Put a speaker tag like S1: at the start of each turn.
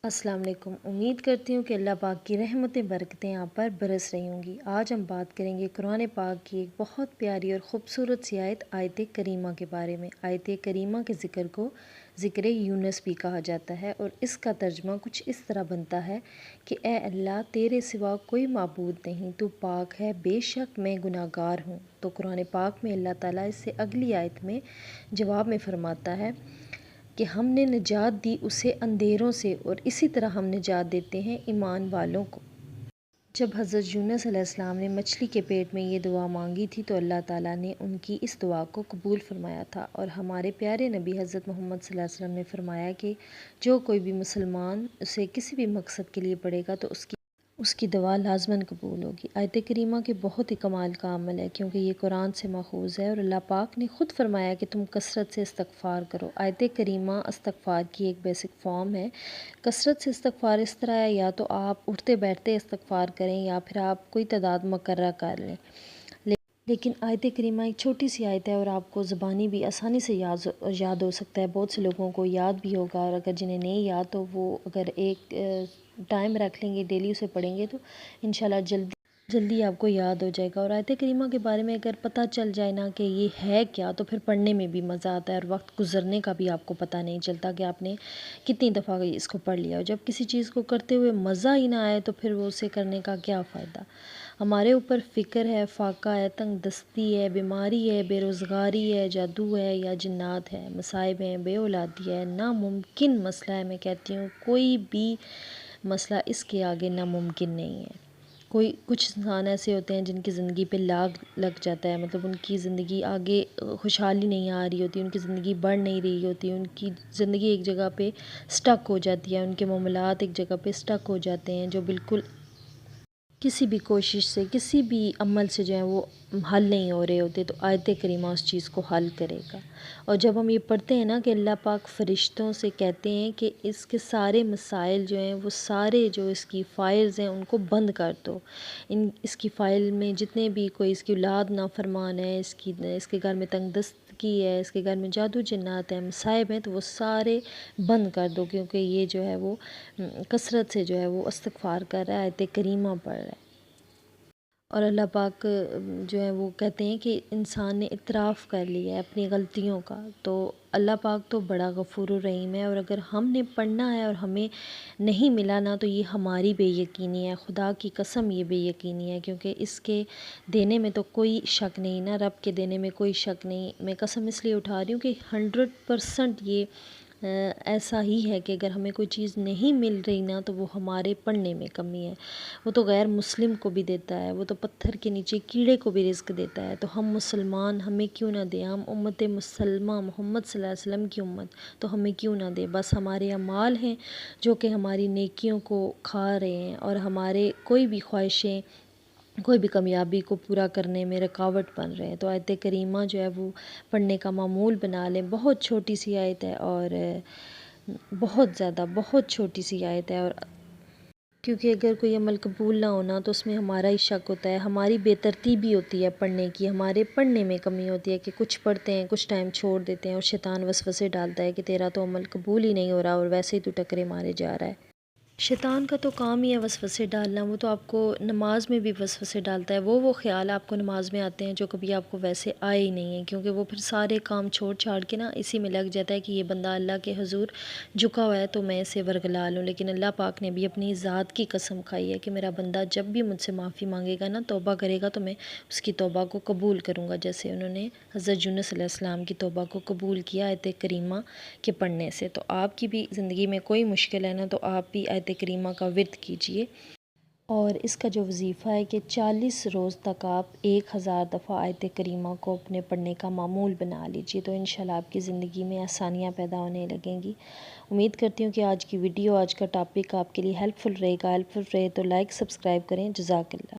S1: السلام علیکم۔ امید کرتی ہوں کہ اللہ پاک کی رحمتیں برکتیں آپ پر برس رہی ہوں گی۔ آج ہم بات کریں گے قرآن پاک کی ایک بہت پیاری اور خوبصورت سی آیت کریمہ کے بارے میں۔ آیت کریمہ کے ذکر کو ذکر یونس بھی کہا جاتا ہے اور اس کا ترجمہ کچھ اس طرح بنتا ہے کہ اے اللہ تیرے سوا کوئی معبود نہیں، تو پاک ہے، بے شک میں گناہ گار ہوں۔ تو قرآن پاک میں اللہ تعالیٰ اس سے اگلی آیت میں جواب میں فرماتا ہے کہ ہم نے نجات دی اسے اندھیروں سے اور اسی طرح ہم نجات دیتے ہیں ایمان والوں کو۔ جب حضرت یونس علیہ السلام نے مچھلی کے پیٹ میں یہ دعا مانگی تھی تو اللہ تعالیٰ نے ان کی اس دعا کو قبول فرمایا تھا، اور ہمارے پیارے نبی حضرت محمد صلی اللہ علیہ وسلم نے فرمایا کہ جو کوئی بھی مسلمان اسے کسی بھی مقصد کے لیے پڑھے گا تو اس کی دعا لازماً قبول ہوگی۔ آیت کریمہ کے بہت ہی کمال کا عمل ہے کیونکہ یہ قرآن سے ماخوذ ہے، اور اللہ پاک نے خود فرمایا کہ تم کثرت سے استغفار کرو۔ آیت کریمہ استغفار کی ایک بیسک فارم ہے۔ کثرت سے استغفار اس طرح ہے، یا تو آپ اٹھتے بیٹھتے استغفار کریں یا پھر آپ کوئی تعداد مقررہ کر لیں۔ لیکن آیت کریمہ ایک چھوٹی سی آیت ہے اور آپ کو زبانی بھی آسانی سے یاد ہو سکتا ہے، بہت سے لوگوں کو یاد بھی ہوگا، اور اگر جنہیں نہیں یاد تو وہ اگر ایک ٹائم رکھ لیں گے، ڈیلی اسے پڑھیں گے تو انشاءاللہ جلدی آپ کو یاد ہو جائے گا۔ اور آیت کریمہ کے بارے میں اگر پتہ چل جائے نا کہ یہ ہے کیا تو پھر پڑھنے میں بھی مزہ آتا ہے، اور وقت گزرنے کا بھی آپ کو پتہ نہیں چلتا کہ آپ نے کتنی دفعہ اس کو پڑھ لیا۔ اور جب کسی چیز کو کرتے ہوئے مزہ ہی نہ آئے تو پھر وہ اسے کرنے کا کیا فائدہ۔ ہمارے اوپر فقر ہے، فاقہ ہے، تنگ دستی ہے، بیماری ہے، بے روزگاری ہے، جادو ہے یا جنات ہے، مصائب ہیں، بے اولادی ہے، ناممکن مسئلہ ہے۔ میں کہتی ہوں کوئی بھی مسئلہ اس کے آگے ناممکن نہیں ہے۔ کچھ انسان ایسے ہوتے ہیں جن کی زندگی پہ لگ جاتا ہے، مطلب ان کی زندگی آگے خوشحالی نہیں آ رہی ہوتی، ان کی زندگی بڑھ نہیں رہی ہوتی، ان کی زندگی ایک جگہ پہ سٹک ہو جاتی ہے، ان کے معاملات ایک جگہ پہ سٹک ہو جاتے ہیں جو بالکل کسی بھی کوشش سے، کسی بھی عمل سے جو ہے وہ حل نہیں ہو رہے ہوتے، تو آیت کریمہ اس چیز کو حل کرے گا۔ اور جب ہم یہ پڑھتے ہیں نا کہ اللہ پاک فرشتوں سے کہتے ہیں کہ اس کے سارے مسائل جو ہیں وہ سارے جو اس کی فائلز ہیں ان کو بند کر دو، اس کی فائل میں جتنے بھی کوئی اس کی اولاد نافرمان ہے، اس کے گھر میں تنگ دستگی ہے، اس کے گھر میں جادو جنات ہیں، مصائب ہیں، تو وہ سارے بند کر دو، کیونکہ یہ جو ہے وہ کثرت سے جو ہے وہ استغفار کر رہا ہے، آیت کریمہ پڑھ رہا ہے۔ اور اللہ پاک جو ہے وہ کہتے ہیں کہ انسان نے اعتراف کر لیا ہے اپنی غلطیوں کا، تو اللہ پاک تو بڑا غفور الرحیم ہے، اور اگر ہم نے پڑھنا ہے اور ہمیں نہیں ملا نا تو یہ ہماری بے یقینی ہے، خدا کی قسم یہ بے یقینی ہے، کیونکہ اس کے دینے میں تو کوئی شک نہیں نا، رب کے دینے میں کوئی شک نہیں۔ میں قسم اس لیے اٹھا رہی ہوں کہ 100% یہ ایسا ہی ہے کہ اگر ہمیں کوئی چیز نہیں مل رہی نا تو وہ ہمارے پڑھنے میں کمی ہے۔ وہ تو غیر مسلم کو بھی دیتا ہے، وہ تو پتھر کے نیچے کیڑے کو بھی رزق دیتا ہے، تو ہم مسلمان ہمیں کیوں نہ دے؟ ہم امت مسلمہ محمد صلی اللہ علیہ وسلم کی امت، تو ہمیں کیوں نہ دے؟ بس ہمارے اعمال ہیں جو کہ ہماری نیکیوں کو کھا رہے ہیں، اور ہمارے کوئی بھی خواہشیں کوئی بھی کامیابی کو پورا کرنے میں رکاوٹ بن رہے ہیں۔ تو آیت کریمہ جو ہے وہ پڑھنے کا معمول بنا لیں۔ بہت چھوٹی سی آیت ہے، اور بہت چھوٹی سی آیت ہے، اور کیونکہ اگر کوئی عمل قبول نہ ہونا تو اس میں ہمارا ہی شک ہوتا ہے، ہماری بے ترتیبی ہوتی ہے پڑھنے کی، ہمارے پڑھنے میں کمی ہوتی ہے کہ کچھ پڑھتے ہیں کچھ ٹائم چھوڑ دیتے ہیں، اور شیطان وسوسے ڈالتا ہے کہ تیرا تو عمل قبول ہی نہیں ہو رہا اور ویسے ہی تو ٹکرے مارے جا رہا ہے۔ شیطان کا تو کام ہی ہے وسوسے ڈالنا، وہ تو آپ کو نماز میں بھی وسوسے ڈالتا ہے، وہ خیال آپ کو نماز میں آتے ہیں جو کبھی آپ کو ویسے آئے ہی نہیں ہیں، کیونکہ وہ پھر سارے کام چھوڑ چھاڑ کے نا اسی میں لگ جاتا ہے کہ یہ بندہ اللہ کے حضور جھکا ہوا ہے تو میں اسے ورگلا لوں۔ لیکن اللہ پاک نے بھی اپنی ذات کی قسم کھائی ہے کہ میرا بندہ جب بھی مجھ سے معافی مانگے گا نا، توبہ کرے گا، تو میں اس کی توبہ کو قبول کروں گا، جیسے انہوں نے حضرت یونس علیہ السلام کی توبہ کو قبول کیا آیت کریمہ کے پڑھنے سے۔ تو آپ کی بھی زندگی میں کوئی مشکل ہے نا تو آپ بھی آیت کریمہ کا ورد کیجئے، اور اس کا جو وظیفہ ہے کہ 40 روز تک آپ 1000 دفعہ آیت کریمہ کو اپنے پڑھنے کا معمول بنا لیجئے، تو انشاءاللہ آپ کی زندگی میں آسانیاں پیدا ہونے لگیں گی۔ امید کرتی ہوں کہ آج کی ویڈیو، آج کا ٹاپک آپ کے لیے ہیلپ فل رہے گا۔ تو لائک سبسکرائب کریں۔ جزاک اللہ۔